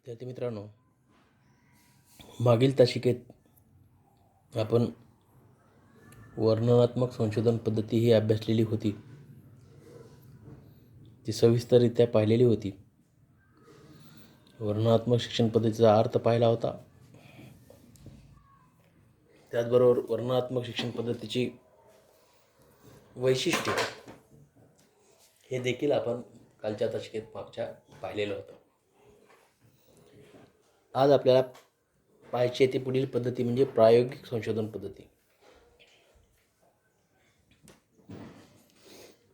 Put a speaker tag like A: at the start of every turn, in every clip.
A: विद्यार्थी मित्रांनो, मागील तासिकेत आपण वर्णनात्मक संशोधन पद्धती ही अभ्यासलेली होती. ती सविस्तररित्या पाहिलेली होती. वर्णनात्मक शिक्षण पद्धतीचा अर्थ पाहिला होता. त्याचबरोबर वर्णनात्मक शिक्षण पद्धतीची वैशिष्ट्ये हे देखील आपण कालच्या तासिकेत मागच्या पाहिलेलं होतं. आज आपल्याला पाहायची ती पुढील पद्धती म्हणजे प्रायोगिक संशोधन पद्धती.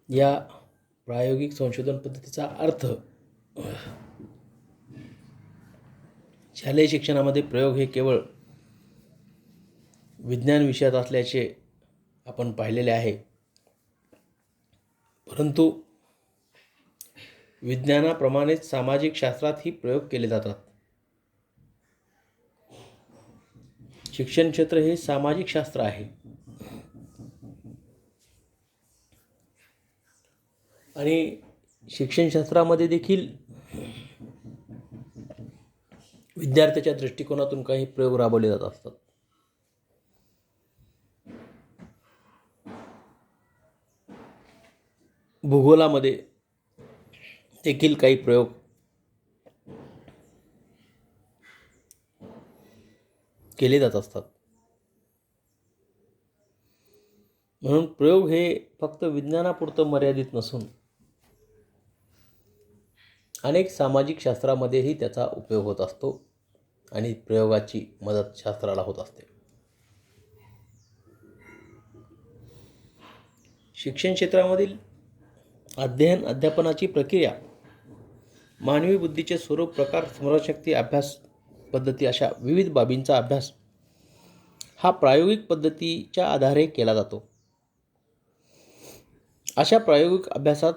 A: या प्रायोगिक संशोधन पद्धतीचा अर्थ शालेय शिक्षणामध्ये प्रयोग हे केवळ विज्ञान विषयात असल्याचे आपण पाहिलेले आहे. परंतु विज्ञानाप्रमाणेच सामाजिक शास्त्रातही प्रयोग केले जातात. शिक्षण क्षेत्र हे सामाजिक शास्त्र आहे आणि शिक्षणशास्त्रामध्ये देखील विद्यार्थ्याच्या दृष्टिकोनातून काही प्रयोग राबवले जात असतात. भूगोलामध्ये देखील काही प्रयोग केले जात असतात. म्हणून प्रयोग हे फक्त विज्ञानापुरतं मर्यादित नसून अनेक सामाजिक शास्त्रामध्येही त्याचा उपयोग होत असतो आणि प्रयोगाची मदत शास्त्राला होत असते. शिक्षण क्षेत्रामधील अध्यापनाची प्रक्रिया, मानवी बुद्धीचे स्वरूप, प्रकार, स्मरणशक्ती, अभ्यास पद्धती अशा विविध बाबींचा अभ्यास हा प्रायोगिक पद्धतीच्या आधारे केला जातो. अशा प्रायोगिक अभ्यासात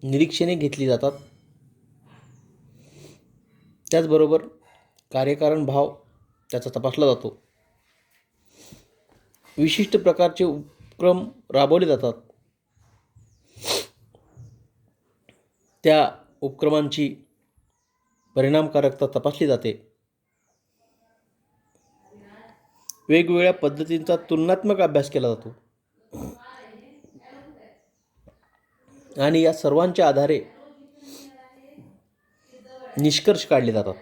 A: निरीक्षणे घेतली जातात. त्याचबरोबर कार्यकारण भाव त्याचा तपासला जातो. विशिष्ट प्रकारचे उपक्रम राबवले जातात. त्या उपक्रमांची परिणामकारकता तपासली जाते. वेगवेगळ्या पद्धतींचा तुलनात्मक अभ्यास केला जातो आणि या सर्वांच्या आधारे निष्कर्ष काढले जातात.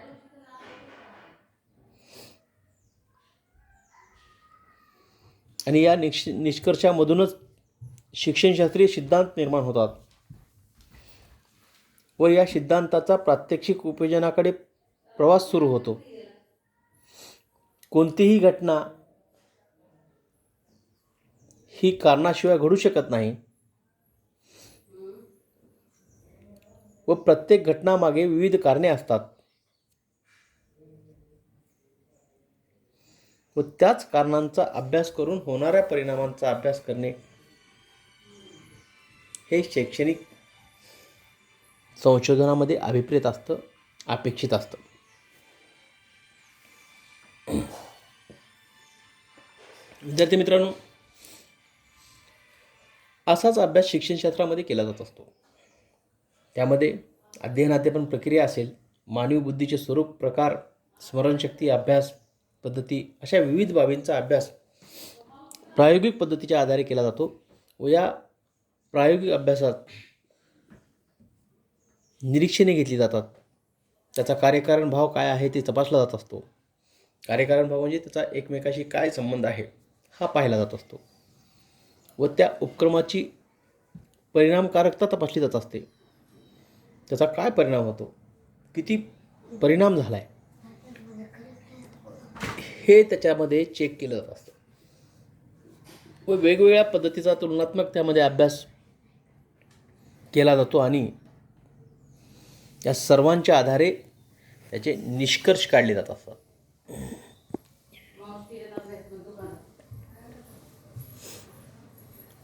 A: आणि या निष्कर्षामधूनच शिक्षणशास्त्रीय सिद्धांत निर्माण होतात व या सिद्धांताचा प्रात्यक्षिक उपयोजनाकडे प्रवास सुरू होतो. कोणतीही घटना ही कारणाशिवाय घडू शकत नाही व प्रत्येक घटनामागे विविध कारणे असतात व त्याच कारणांचा अभ्यास करून होणाऱ्या परिणामांचा अभ्यास करणे हे शैक्षणिक संशोधनामध्ये अभिप्रेत असतं, अपेक्षित असतं. विद्यार्थी मित्रांनो, असाच अभ्यास शिक्षणशास्त्रामध्ये केला जात असतो. त्यामध्ये अध्ययन प्रक्रिया असेल, मानवी बुद्धीचे स्वरूप, प्रकार, स्मरणशक्ती, अभ्यास पद्धती अशा विविध बाबींचा अभ्यास प्रायोगिक पद्धतीच्या आधारे केला जातो व या प्रायोगिक अभ्यासात निरीक्षणे घेतली जातात. त्याचा कार्यकारण भाव काय आहे ते तपासला जात असतो. कार्यकारण भाव म्हणजे त्याचा एकमेकाशी काय संबंध आहे हा पाहिला जात असतो व त्या उपक्रमाची परिणामकारकता तपासली जात असते. त्याचा काय परिणाम होतो, किती परिणाम झाला आहे हे त्याच्यामध्ये चेक केलं जात असतं व वेगवेगळ्या पद्धतीचा तुलनात्मक त्यामध्ये अभ्यास केला जातो आणि या सर्वांच्या आधारे त्याचे निष्कर्ष काढले जात असतात.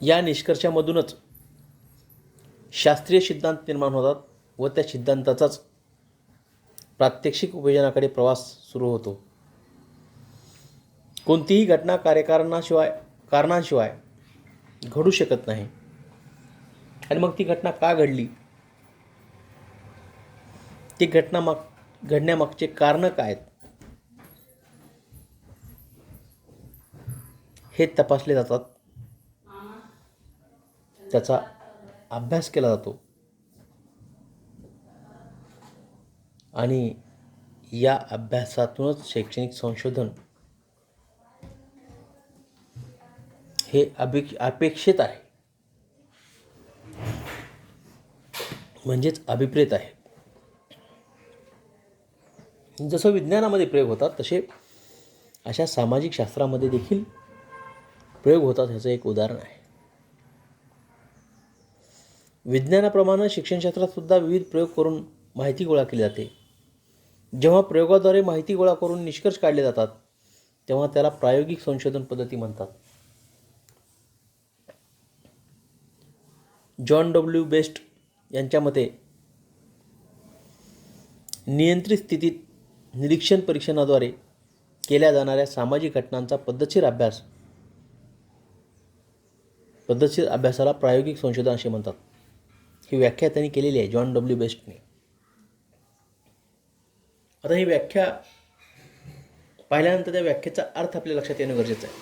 A: या निष्कर्षामधूनच शास्त्रीय सिद्धांत निर्माण होतात व त्या सिद्धांताचाच प्रात्यक्षिक उपयोजनाकडे प्रवास सुरू होतो. कोणतीही घटना कारणाशिवाय घडू शकत नाही आणि मग ती घटना का घडली, ती घटना घडण्यामागचे कारणं काय आहेत हे तपासले जातात, त्याचा अभ्यास केला जातो आणि या अभ्यासातूनच शैक्षणिक संशोधन हे अपेक्षित आहे, म्हणजेच अभिप्रेत आहे. जसं विज्ञानामध्ये प्रयोग होतात तसे अशा सामाजिक शास्त्रामध्ये देखील प्रयोग होतात. ह्याचं एक उदाहरण आहे. विज्ञानाप्रमाणे शिक्षणशास्त्रात सुद्धा विविध प्रयोग करून माहिती गोळा केली जाते. जेव्हा प्रयोगाद्वारे माहिती गोळा करून निष्कर्ष काढले जातात तेव्हा त्याला प्रायोगिक संशोधन पद्धती म्हणतात. जॉन डब्ल्यू बेस्ट यांच्या मते नियंत्रित स्थितीत निरीक्षण परीक्षणाद्वारे केल्या जाणाऱ्या सामाजिक घटनांचा पद्धतशीर अभ्यासाला प्रायोगिक संशोधन असे म्हणतात. ही व्याख्या त्यांनी केलेली आहे जॉन डब्ल्यू बेस्टने. आता ही व्याख्या पाहिल्यानंतर त्या व्याख्येचा अर्थ आपल्या लक्षात येणं गरजेचं आहे.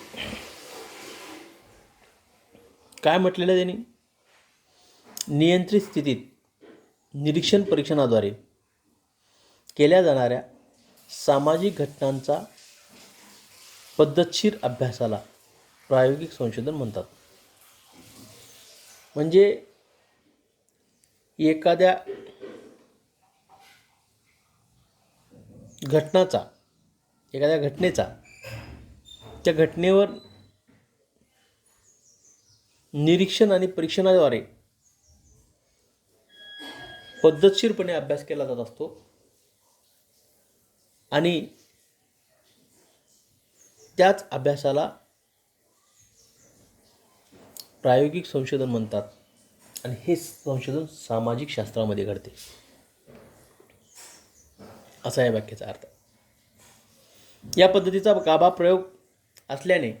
A: काय म्हटलेलं आहे त्यांनी? नियंत्रित स्थितीत निरीक्षण परीक्षणाद्वारे केल्या जाणाऱ्या सामाजिक घटनांचा पद्धतशीर अभ्यासाला प्रायोगिक संशोधन म्हणतात. म्हणजे एखाद्या घटनेचा त्या घटनेवर निरीक्षण आणि परीक्षणाद्वारे पद्धतशीरपणे अभ्यास केला जात असतो आणि त्याच अभ्यासाला प्रायोगिक संशोधन म्हणतात. आणि हे संशोधन सामाजिक शास्त्रामध्ये घडते, असा या व्याख्येचा अर्थ. या पद्धतीचा गाभा प्रयोग असल्याने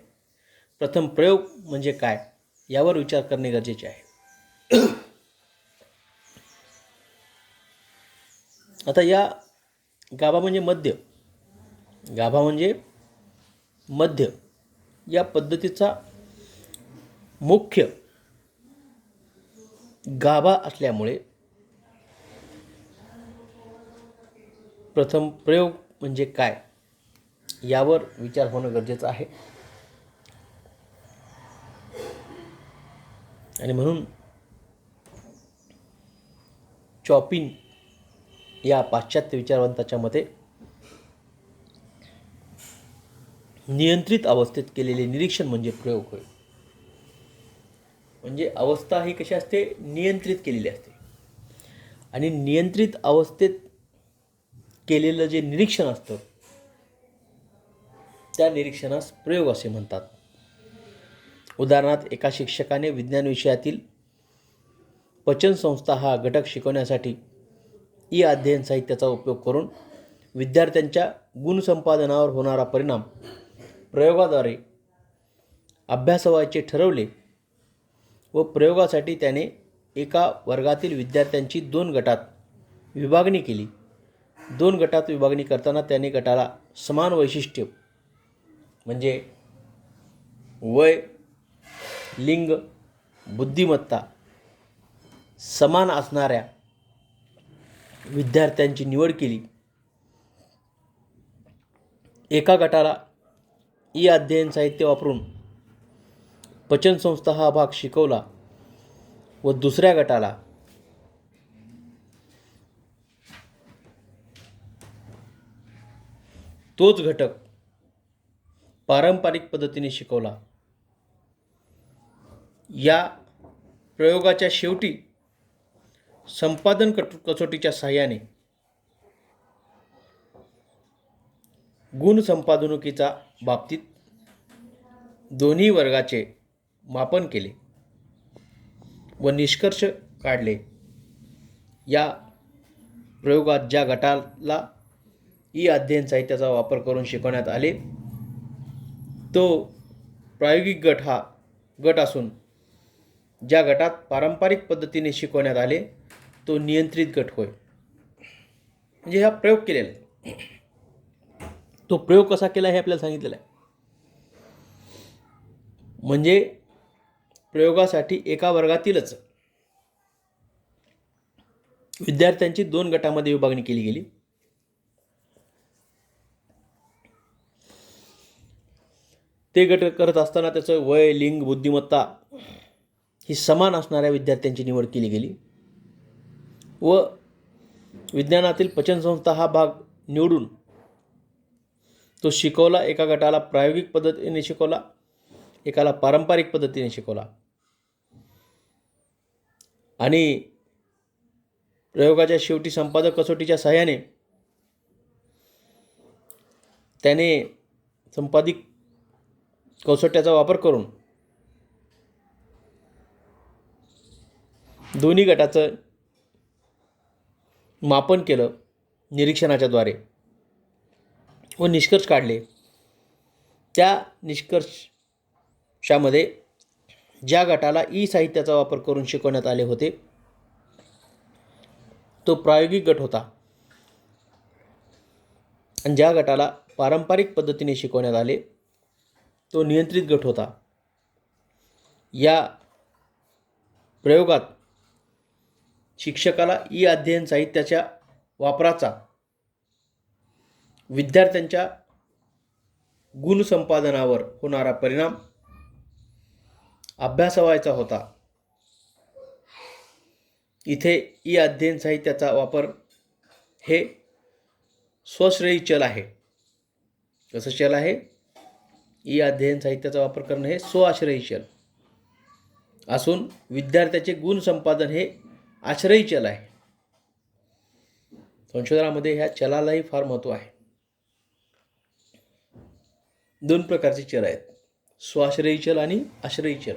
A: प्रथम प्रयोग म्हणजे काय यावर विचार करणे गरजेचे आहे. आता या गाभा म्हणजे मध्य या पद्धतीचा मुख्य गाभा असल्यामुळे प्रथम प्रयोग म्हणजे काय यावर विचार होणं गरजेचं आहे. आणि म्हणून चॉपिन या पाश्चात्य विचारवंताच्या मते नियंत्रित अवस्थेत केलेले निरीक्षण म्हणजे प्रयोग होय. म्हणजे अवस्था ही कशी असते? नियंत्रित केलेली असते. आणि नियंत्रित अवस्थेत केलेलं जे निरीक्षण असतं त्या निरीक्षणास प्रयोग असे म्हणतात. उदाहरणार्थ एका शिक्षकाने विज्ञान विषयातील पचनसंस्था हा घटक शिकवण्यासाठी अध्ययन साहित्याचा उपयोग करून विद्यार्थ्यांच्या गुणसंपादनावर होणारा परिणाम प्रयोगाद्वारे अभ्यासावयाचे ठरवले व प्रयोगासाठी त्याने एका वर्गातील विद्यार्थ्यांची 2 गटात विभागणी केली. 2 गटात विभागणी करताना त्याने गटाला समान वैशिष्ट्य म्हणजे वय, लिंग, बुद्धिमत्ता समान असणाऱ्या विद्यार्थ्यांची निवड केली. एका गटाला अध्ययन साहित्य वापरून पचनसंस्था हा भाग शिकवला व दुसऱ्या गटाला तोच घटक पारंपरिक पद्धतीने शिकवला. या प्रयोगाच्या शेवटी संपादन कसोटीच्या सहाय्याने गुण संपादनुकीचा बाबतीत दोन्ही वर्गाचे मापन केले व निष्कर्ष काढले. या प्रयोगात ज्या गटाला अध्ययन साहित्याचा वापर करून शिकवण्यात आले तो प्रायोगिक गट असून ज्या गटात पारंपरिक पद्धतीने शिकवण्यात आले तो नियंत्रित गट होय. म्हणजे हा प्रयोग केलेला आहे. तो प्रयोग कसा केला हे आपल्याला सांगितलेलं आहे. म्हणजे प्रयोगासाठी एका वर्गातीलच विद्यार्थ्यांची 2 गटामध्ये विभागणी केली गेली. ते गट करत असताना त्याचं वय, लिंग, बुद्धिमत्ता ही समान असणाऱ्या विद्यार्थ्यांची निवड केली गेली व विज्ञानातील पचनसंस्था हा भाग निवडून तो शिकवला. एका गटाला प्रायोगिक पद्धतीने शिकवला, एकाला पारंपरिक पद्धतीने शिकवला आणि प्रयोगाच्या शेवटी संपादक कसोटीच्या सहाय्याने त्याने संपादित कसोट्याचा वापर करून दोन्ही गटाचं मापन केलं निरीक्षणाच्या द्वारे व निष्कर्ष काढले. त्या निष्कर्षामध्ये ज्या गटाला ई साहित्याचा वापर करून शिकवण्यात आले होते तो प्रायोगिक गट होता आणि ज्या गटाला पारंपरिक पद्धतीने शिकवण्यात आले तो नियंत्रित गट होता. या प्रयोगात शिक्षकाला ई अध्ययन साहित्याच्या वापराचा विद्यार्थ्यांच्या गुणसंपादनावर होणारा परिणाम अभ्यासावायचा होता. इथे ई अध्ययन साहित्याचा वापर हे स्वश्रेयी चल आहे. कसं चल आहे? ई अध्ययन साहित्याचा वापर करणं हे स्वआश्रयी चल असून विद्यार्थ्याचे गुण संपादन हे आश्रयी चल आहे. संशोधनामध्ये ह्या चलालाही फार महत्त्व आहे. 2 प्रकारचे चल आहेत, स्वाश्रयी चल आणि आश्रयी चल.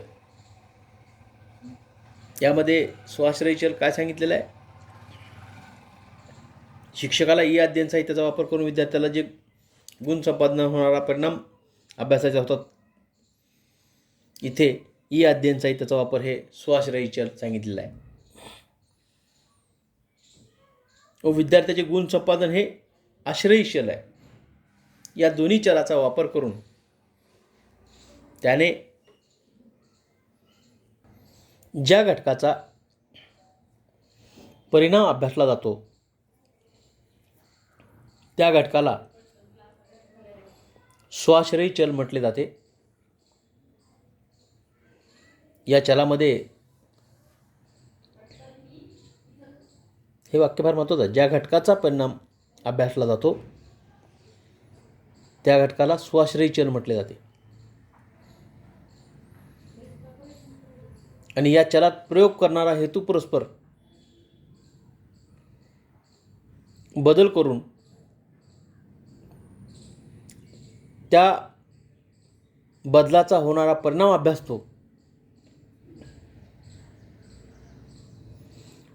A: यामध्ये स्वाश्रयी चल काय सांगितलेलं आहे? शिक्षकाला ई अध्ययन साहित्याचा वापर करून विद्यार्थ्याला जे गुण संपादन होणारा परिणाम अभ्यासाचे होतात, इथे ई अध्ययन साहित्याचा वापर हे स्वाश्रयी चल सांगितलेलं आहे. व विद्यार्थ्याचे गुण संपादन हे आश्रयी चल आहे. या दोन्ही चलाचा वापर करून त्याने ज्या घटकाचा परिणाम अभ्यासला जातो त्या घटकाला स्वाश्रयी चल म्हटले जाते. या चलामध्ये हे वाक्य फार महत्त्वाचं आहे. ज्या घटकाचा परिणाम अभ्यासला जातो त्या घटकाला स्वाश्रयी चल म्हटले जाते आणि या चलात प्रयोग करणारा हेतू परस्पर बदल करून त्या बदलाचा होणारा परिणाम अभ्यासतो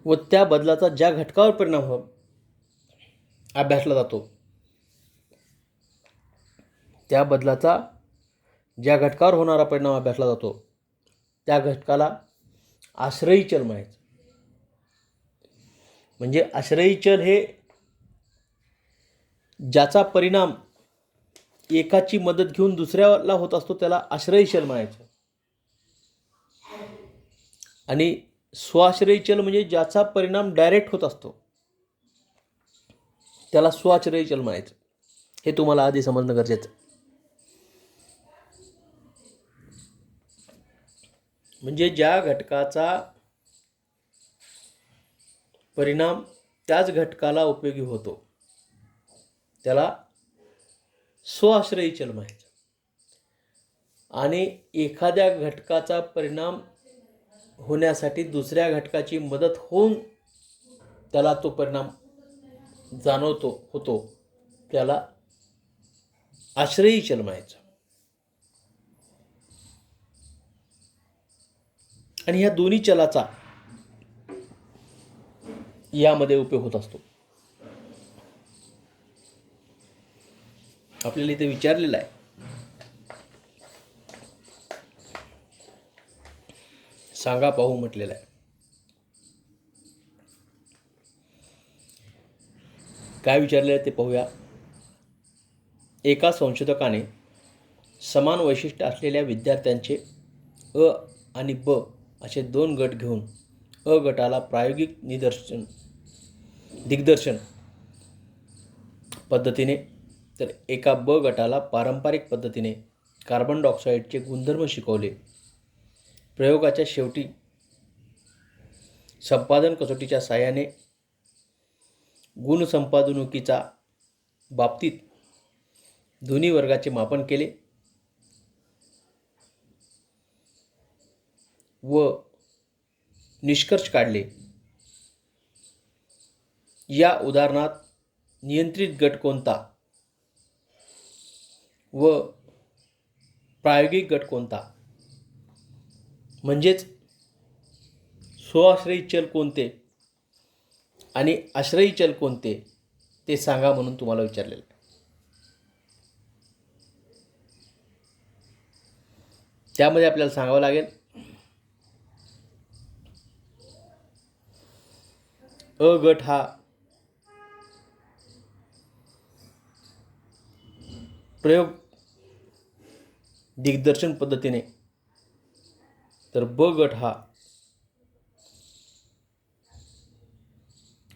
A: व त्या बदलाचा ज्या घटकावर परिणाम अभ्यासला जातो त्या बदलाचा ज्या घटकावर होणारा परिणाम अभ्यासला जातो त्या घटकाला आश्रयी चल म्हणायचं. म्हणजे आश्रयी चल हे ज्याचा परिणाम एकाची मदत घेऊन दुसऱ्याला होत असतो त्याला आश्रयी चल म्हणायचं. आणि स्वाश्रयी चल म्हणजे ज्याचा परिणाम डायरेक्ट होत असतो त्याला स्वाश्रयी चल म्हणायचं. हे तुम्हाला आधी समजणं गरजेचं. म्हणजे ज्या घटकाचा परिणाम त्याच घटकाला उपयोगी होतो त्याला स्वाश्रयी चल म्हणायचं. आणि एखाद्या घटकाचा परिणाम होण्यासाठी दुसऱ्या घटकाची मदत होऊन त्याला तो परिणाम होतो त्याला आश्रयी चल म्हणायचं. आणि ह्या दोन्ही चलाचा यामध्ये उपयोग होत असतो. आपल्याला इथे विचारलेलं आहे, सांगा पाहू म्हटलेलं आहे. काय विचारले ते पाहूया. एका संशोधकाने समान वैशिष्ट्य असलेल्या विद्यार्थ्यांचे अ आणि ब असे 2 गट घेऊन अ गटाला प्रायोगिक दिग्दर्शन पद्धतीने तर एका ब गटाला पारंपरिक पद्धतीने कार्बन डायऑक्साईडचे गुणधर्म शिकवले. प्रयोगाच्या शेवटी संपादन कसोटीच्या साहाय्याने गुणसंपादनुकीचा बाबतीत दोन्ही वर्गाचे मापन केले व निष्कर्ष काढले. या उदाहरणात नियंत्रित गट कोणता व प्रायोगिक गट कोणता, म्हणजेच स्वाश्रयी चल कोणते आणि आश्रयी चल कोणते ते सांगा म्हणून तुम्हाला विचारलेलं आहे. त्यामध्ये आपल्याला सांगावं लागेल अ गट हा प्रयोग दिग्दर्शन पद्धतीने तर ब गट हा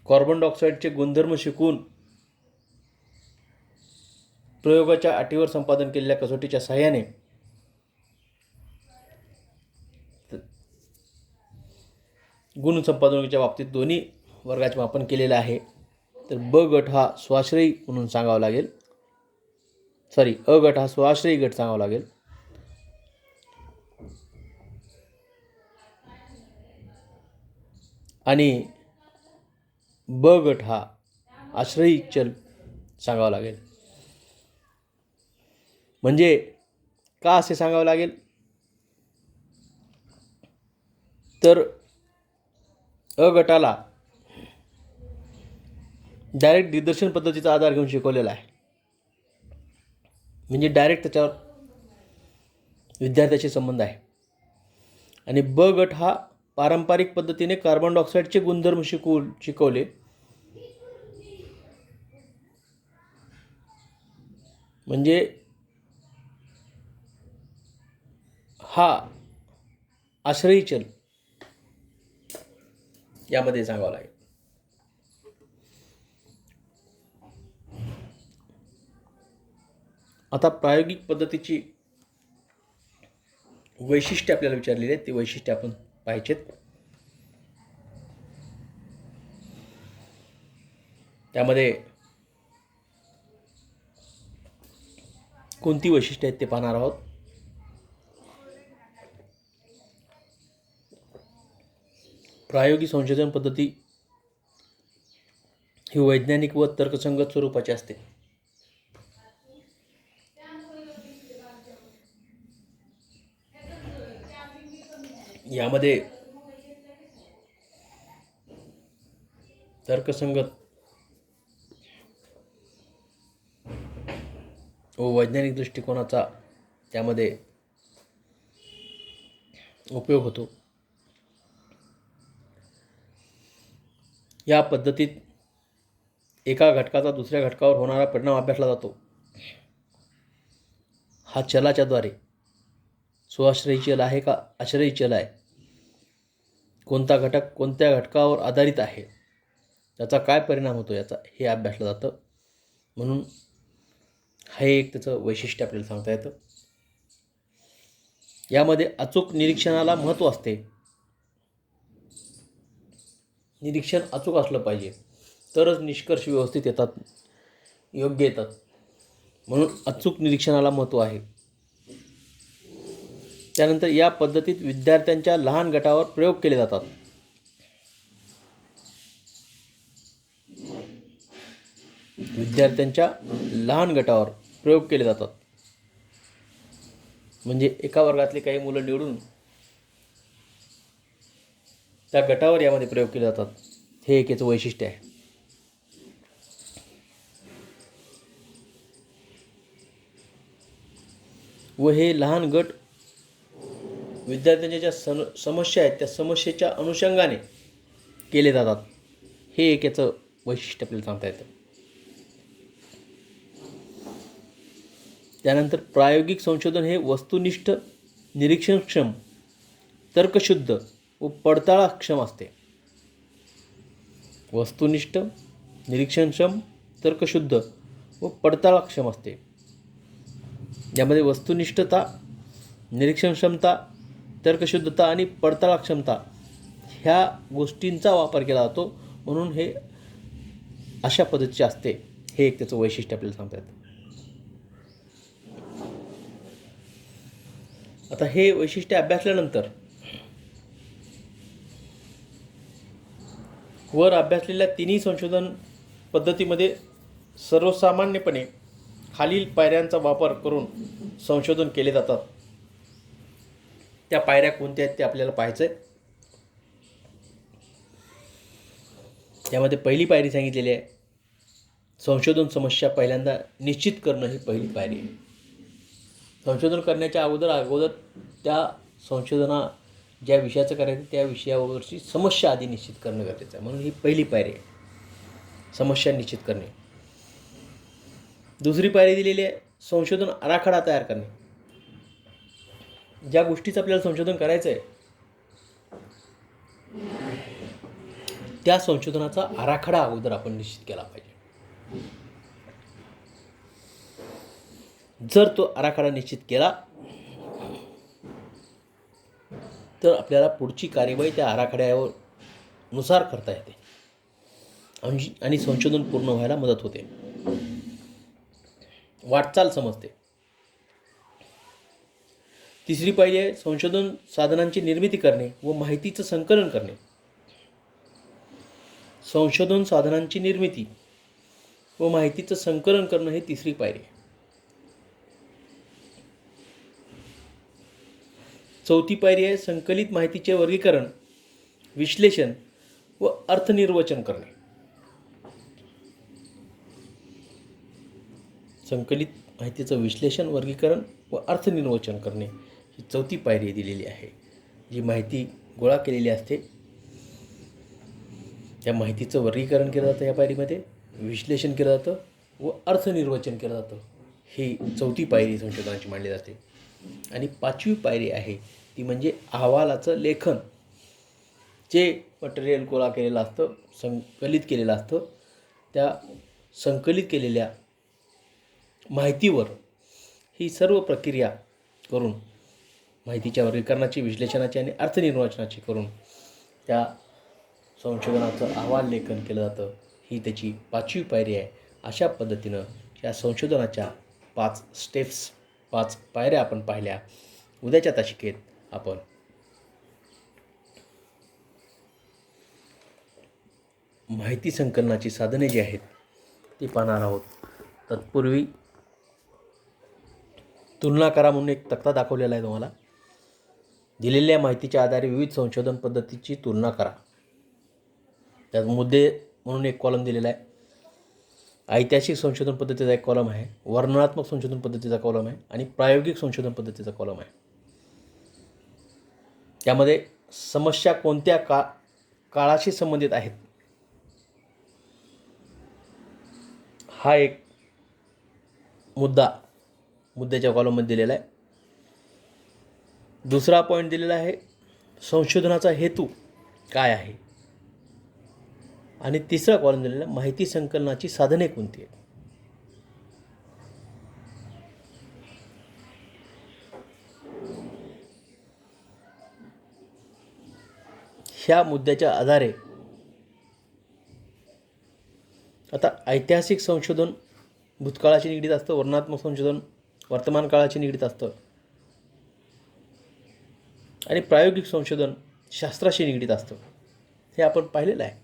A: कार्बन डायऑक्साईडचे गुणधर्म शिकून प्रयोगाच्या अटीवर संपादन केलेल्या कसोटीच्या साहाय्याने गुणसंपादनाच्या बाबतीत दोन्ही वर्गाचे मापन केलेलं आहे. तर ब गट हा स्वाश्रयी म्हणून सांगावं लागेल. अ गट हा स्वाश्रयी गट सांगावा लागेल. आणि ब गट हा आश्रयी चल सांगावा लागेल. म्हणजे का असे सांगावं लागेल तर अ गटाला डायरेक्ट दिग्दर्शन पद्धतीचा आधार घेऊन शिकवलेला आहे. म्हणजे डायरेक्ट त्याच्यावर विद्यार्थ्याशी संबंध आहे. आणि ब गट हा पारंपरिक पद्धतीने कार्बन डायऑक्साईडचे गुणधर्म शिकवले. म्हणजे हा आश्रयी चल यामध्ये सांगावं लागेल. आता प्रायोगिक पद्धतीची वैशिष्ट्ये आपल्याला विचारलेली आहेत. ती वैशिष्ट्ये आपण पाहिजेत. त्यामध्ये कोणती वैशिष्ट्ये आहेत ते पाहणार आहोत. प्रायोगिक संशोधन पद्धती ही वैज्ञानिक व तर्कसंगत स्वरूपाची असते. यामध्ये तर्कसंगत व वैज्ञानिक दृष्टिकोनाचा त्यामध्ये उपयोग होतो. या पद्धतीत एका घटकाचा दुसऱ्या घटकावर होणारा परिणाम अभ्यासला जातो. हा चलाच्या द्वारे स्वाश्रयी चल आहे का आश्रयी चल आहे, कोणता घटक कोणत्या घटकावर आधारित आहे, त्याचा काय परिणाम होतो याचा हे अभ्यासलं जातं. म्हणून हे एक त्याचं वैशिष्ट्य आपल्याला सांगता येतं. यामध्ये अचूक निरीक्षणाला महत्त्व असते. निरीक्षण अचूक असलं पाहिजे तरच निष्कर्ष व्यवस्थित येतात, योग्य येतात. म्हणून अचूक निरीक्षणाला महत्त्व आहे. त्यानंतर या पद्धतीत विद्यार्थ्यांच्या लहान गटावर प्रयोग केले जातात. विद्यार्थ्यांच्या लहान गटावर प्रयोग केले जातात. म्हणजे एका वर्गातले काही मुलं निवडून त्या गटावर यामध्ये प्रयोग केले जातात. हे एक याचं वैशिष्ट्य आहे. व हे लहान गट विद्यार्थ्यांच्या ज्या समस्या आहेत त्या समस्येच्या अनुषंगाने केले जातात. हे एक याचं वैशिष्ट्य आपल्याला सांगता येतं. त्यानंतर प्रायोगिक संशोधन हे वस्तुनिष्ठ, निरीक्षणक्षम, तर्कशुद्ध व पडताळाक्षम असते. वस्तुनिष्ठ, निरीक्षणक्षम, तर्कशुद्ध व पडताळाक्षम असते. यामध्ये वस्तुनिष्ठता, निरीक्षणक्षमता, तर्कशुद्धता आणि पडताळाक्षमता ह्या गोष्टींचा वापर केला जातो, म्हणून हे अशा पद्धतीचे असते. हे एक त्याचं वैशिष्ट्य आपल्याला सांगतात. आता हे वैशिष्ट्य अभ्यासल्यानंतर वर अभ्यासलेल्या तिन्ही संशोधन पद्धतीमध्ये सर्वसामान्यपणे खालील पायऱ्यांचा वापर करून संशोधन केले जातात. त्या पायऱ्या कोणत्या आहेत ते आपल्याला पाहायचं आहे. त्यामध्ये पहिली पायरी सांगितलेली आहे, संशोधन समस्या पहिल्यांदा निश्चित करणं ही पहिली पायरी आहे. संशोधन करण्याच्या अगोदर त्या संशोधना ज्या विषयाचं करायचं त्या विषयावरची समस्या आधी निश्चित करणं गरजेचं आहे. म्हणून ही पहिली पायरी आहे, समस्या निश्चित करणे. दुसरी पायरी दिलेली आहे, संशोधन आराखडा तयार करणे. ज्या गोष्टीचं आपल्याला संशोधन करायचं आहे त्या संशोधनाचा आराखडा अगोदर आपण निश्चित केला पाहिजे. जर तो आराखडा निश्चित केला तर आपल्याला पुढची कार्यवाही त्या आराखड्यावर नुसार करता येते आणि संशोधन पूर्ण व्हायला मदत होते, वाटचाल समजते. तिसरी पायरी आहे, संशोधन साधनांची निर्मिती करणे व माहितीचं संकलन करणे. संशोधन साधनांची निर्मिती व माहितीचं संकलन करणं ही तिसरी पायरी आहे. चौथी पायरी आहे, संकलित माहितीचे वर्गीकरण, विश्लेषण व अर्थनिर्वचन करणे. संकलित माहितीचं विश्लेषण, वर्गीकरण व अर्थनिर्वचन करणे ही चौथी पायरी दिलेली आहे. जी माहिती गोळा केलेली असते त्या माहितीचं वर्गीकरण केलं जातं, या पायरीमध्ये विश्लेषण केलं जातं व अर्थनिर्वचन केलं जातं. ही चौथी पायरी संशोधनाची मानली जाते. आणि पाचवी पायरी आहे ती म्हणजे अहवालाचं लेखन. जे मटेरियल गोळा केलेलं असतं, संकलित केलेलं असतं, त्या संकलित केलेल्या माहितीवर ही सर्व प्रक्रिया करून माहितीच्या वर्गीकरणाची, विश्लेषणाची आणि अर्थनिर्वचनाची करून त्या संशोधनाचं अहवाल लेखन केलं जातं. ही त्याची पाचवी पायरी आहे. अशा पद्धतीनं या संशोधनाच्या 5 स्टेप्स, 5 पायऱ्या आपण पाहिल्या. उद्याच्या तासिकेत आपण माहिती संकलनाची साधने जी आहेत ती पाहणार आहोत. तत्पूर्वी तुलना करा म्हणून एक तक्ता दाखवलेला आहे तुम्हाला. दिलेल्या माहितीच्या आधारे विविध संशोधन पद्धतीची तुलना करा. त्यात मुद्दे म्हणून एक कॉलम दिलेला आहे. ऐतिहासिक संशोधन पद्धतीचा एक कॉलम आहे, वर्णनात्मक संशोधन पद्धतीचा कॉलम आहे आणि प्रायोगिक संशोधन पद्धतीचा कॉलम आहे. त्यामध्ये समस्या कोणत्या काळाशी संबंधित आहेत हा एक मुद्द्याच्या कॉलममध्ये दिलेला आहे. दुसरा पॉईंट दिलेला आहे, संशोधनाचा हेतू काय आहे. आणि तिसरा कॉलम दिलेला आहे, माहिती संकलनाची साधने कोणती आहेत. ह्या मुद्द्याच्या आधारे आता ऐतिहासिक संशोधन भूतकाळाशी निगडीत असतं, वर्णनात्मक संशोधन वर्तमान काळाशी निगडीत असतं आणि प्रायोगिक संशोधन शास्त्राशी निगडीत असतं. हे आपण पाहिलेलं आहे.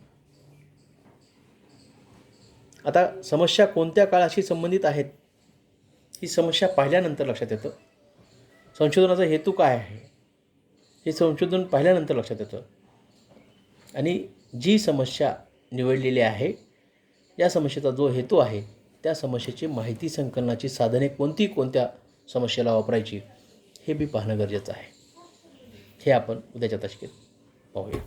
A: आता समस्या कोणत्या काळाशी संबंधित आहेत ही समस्या पाहिल्यानंतर लक्षात येतं. संशोधनाचा हेतू काय आहे हे संशोधन पाहिल्यानंतर लक्षात येतं. आणि जी समस्या निवडलेली आहे या समस्येचा जो हेतू आहे त्या समस्येची माहिती संकलनाची साधने कोणत्या समस्येला वापरायची हे बी पाहणं गरजेचं आहे. हे आपण उद्याच्या तासिकेत पाहूया.